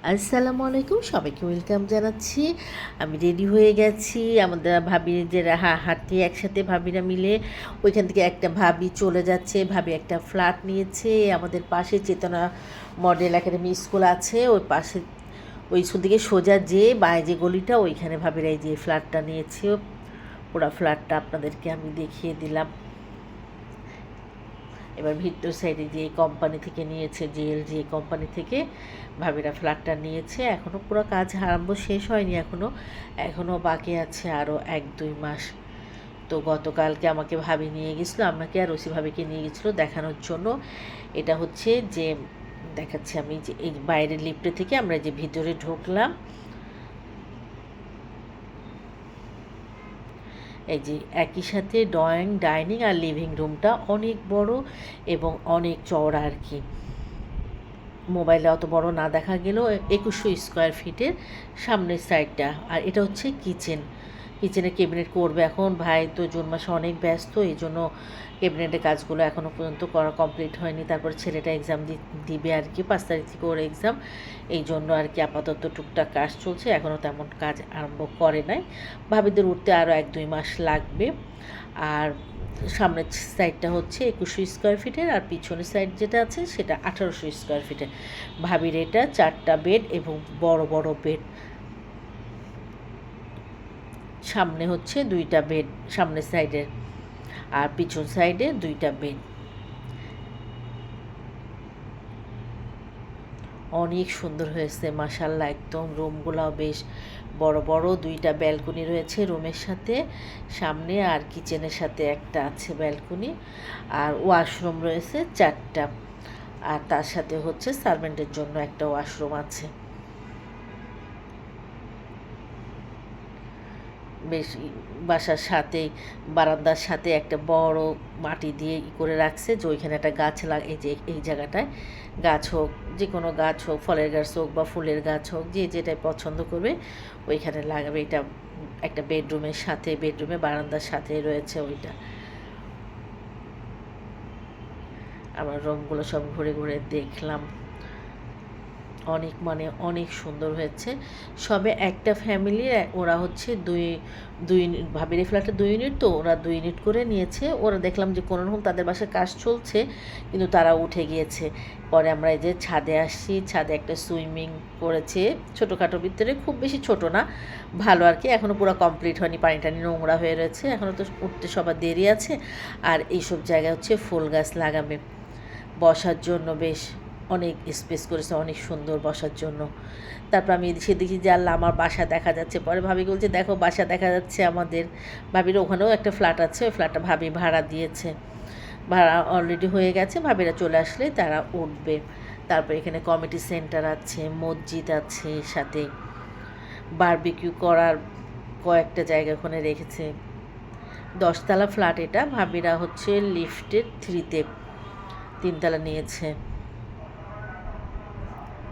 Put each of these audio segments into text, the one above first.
আসসালামু আলাইকুম, সবাইকে ওয়েলকাম জানাচ্ছি। আমি রেডি হয়ে গেছি। আমাদের ভাবি যে হাঁটতে একসাথে ভাবিরা মিলে ওইখান থেকে একটা ভাবি চলে যাচ্ছে। ভাবি একটা ফ্ল্যাট নিয়েছে আমাদের পাশে চেতনা মডেল একাডেমি স্কুল আছে, ওই পাশে ওই স্কুল থেকে সোজা যে বাঁয়ে যে গলিটা ওইখানে ভাবিরা এই যে ফ্ল্যাটটা নিয়েছে। পুরো ফ্ল্যাটটা আপনাদেরকে আমি দেখিয়ে দিলাম। এবার ভিক্টোর সাইডে যে কোম্পানি থেকে নিয়েছে, জিএলজি কোম্পানি থেকে ভাবিরা ফ্ল্যাটটা নিয়েছে। এখনও পুরো কাজ আরম্ভ শেষ হয়নি, এখনও বাকি আছে আরও 1-2 মাস। তো গতকালকে আমাকে ভাবি নিয়ে গেছিলো, আমাকে আর ওসি ভাবিকে নিয়ে গেছিলো দেখানোর জন্য। এটা হচ্ছে যে দেখাচ্ছি আমি, যে এই বাইরের লিফটে থেকে আমরা যে ভিতরে ঢুকলাম, এই যে একই সাথে ড্রয়িং, ডাইনিং আর লিভিং রুমটা অনেক বড় এবং অনেক চওড়া আর কি। মোবাইলে অত বড় না দেখা গেলেও 2100 স্কোয়ার ফিটের সামনের সাইডটা। আর এটা হচ্ছে কিচেনের ক্যাবিনেট করবে এখন। ভাই তো জুন মাসে অনেক ব্যস্ত, এই জন্য ক্যাবিনেটের কাজগুলো এখনও পর্যন্ত করা কমপ্লিট হয়নি। তারপর ছেলেটা এক্সাম দিবে আর কি, 5 তারিখ থেকে ওর এক্সাম। এই জন্য আর কি আপাতত টুকটাক কাজ চলছে, এখনও তেমন কাজ আরম্ভ করে নাই। ভাবিদের উঠতে আরও 1-2 মাস লাগবে। আর সামনের সাইডটা হচ্ছে 2100 স্কোয়ার ফিটের, আর পিছনের সাইড যেটা আছে সেটা 1800 স্কোয়ার ফিটের। ভাবির এটা 4টা বেড এবং বড় বড় বেড। সামনে হচ্ছে 2টা বেড সামনের সাইডের, আর পিছন সাইডে 2টা বেড। অনেক সুন্দর হয়েছে মাশাআল্লাহ, একদম রুমগুলাও বেশ বড় বড়। 2টা ব্যালকনি রয়েছে রুমের সাথে সামনে, আর কিচেনের সাথে একটা আছে ব্যালকনি। আর ওয়াশরুম রয়েছে 4টা, আর তার সাথে হচ্ছে সার্ভেন্টের জন্য একটা ওয়াশরুম আছে। বেশ বাসার সাথেই বারান্দার সাথে একটা বড় মাটি দিয়ে করে রাখছে, যে ওইখানে একটা গাছ এই যে এই জায়গাটায় গাছ হোক, যে কোনো গাছ হোক, ফলের গাছ হোক বা ফুলের গাছ হোক, যে যেটাই পছন্দ করবে ওইখানে লাগাবে। এটা একটা বেডরুমের সাথে, বেডরুমে বারান্দার সাথে রয়েছে ওইটা। আমার রুমগুলো সব ঘুরে ঘুরে দেখলাম, অনেক মানে অনেক সুন্দর হয়েছে। সবে একটা ফ্যামিলি, ওরা হচ্ছে দুই ভাবির ফ্ল্যাটে 2 ইউনিট, তো ওরা 2 ইউনিট করে নিয়েছে। ওরা দেখলাম যে কোনো রকম তাদের বাসায় কাজ চলছে, কিন্তু তারা উঠে গিয়েছে। পরে আমরা এই যে ছাদে আসছি, ছাদে একটা সুইমিং করেছে ছোটোখাটোর ভিতরে, খুব বেশি ছোট না, ভালো আর কি। এখনও পুরো কমপ্লিট হয়নি, পানি টানি নোংরা হয়ে রয়েছে, এখনও তো উঠতে সবার দেরি আছে। আর এইসব জায়গায় হচ্ছে ফুল গাছ লাগাবে, বসার জন্য বেশ অনেক স্পেস করেছে, অনেক সুন্দর বসার জন্য। তারপর আমি এদিকে দেখি যে আল্লাহ আমার বাসা দেখা যাচ্ছে। পরে ভাবি বলছে দেখো বাসা দেখা যাচ্ছে আমাদের। ভাবির ওখানেও একটা ফ্ল্যাট আছে, ওই ফ্ল্যাটটা ভাবি ভাড়া দিয়েছে, ভাড়া অলরেডি হয়ে গেছে। ভাবিরা চলে আসলে তারা উঠবে। তারপর এখানে কমিটি সেন্টার আছে, মসজিদ আছে, সাথে বারবিকিউ করার কয়েকটা জায়গা ওখানে রেখেছে। 10তলা ফ্ল্যাট এটা। ভাবিরা হচ্ছে লিফটের 3তে 3তলা নিয়েছে।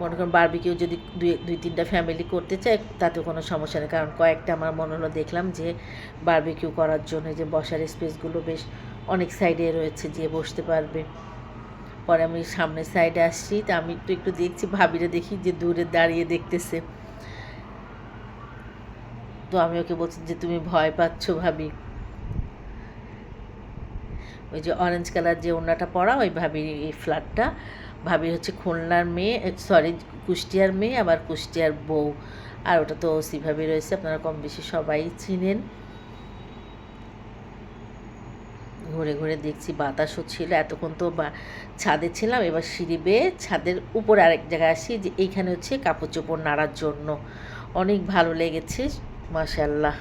মনে করুন বারবিকিউ যদি 2-3টা ফ্যামিলি করতে চায় তাতে কোনো সমস্যা নেই, কারণ কয়েকটা আমার মনে হলো দেখলাম যে বারবিকিউ করার জন্য যে বসার স্পেসগুলো বেশ অনেক সাইডে রয়েছে, যে বসতে পারবে। পরে আমি সামনের সাইডে আসছি, তা আমি একটু দেখছি, ভাবিরে দেখি যে দূরে দাঁড়িয়ে দেখতেছে। তো আমি ওকে বলছি যে তুমি ভয় পাচ্ছ ভাবি। ওই যে অরেঞ্জ কালার যে ওড়নাটা পরা ওই ভাবির এই ফ্ল্যাটটা। ভাবি হচ্ছে খুলনার মেয়ে, সরি কুষ্টিয়ার মেয়ে, আবার কুষ্টিয়ার বউ। আর ওটা তো ওসি ভাবি রয়েছে, আপনারা কম বেশি সবাই চিনেন। ঘুরে ঘুরে দেখছি, বাতাসও ছিল এতক্ষণ তো ছাদে ছিলাম। এবার সিঁড়ি বেয়ে ছাদের উপরে আরেক জায়গায় আসি, যে এইখানে হচ্ছে কাপড় চোপড় নাড়ার জন্য। অনেক ভালো লেগেছে মাশাআল্লাহ।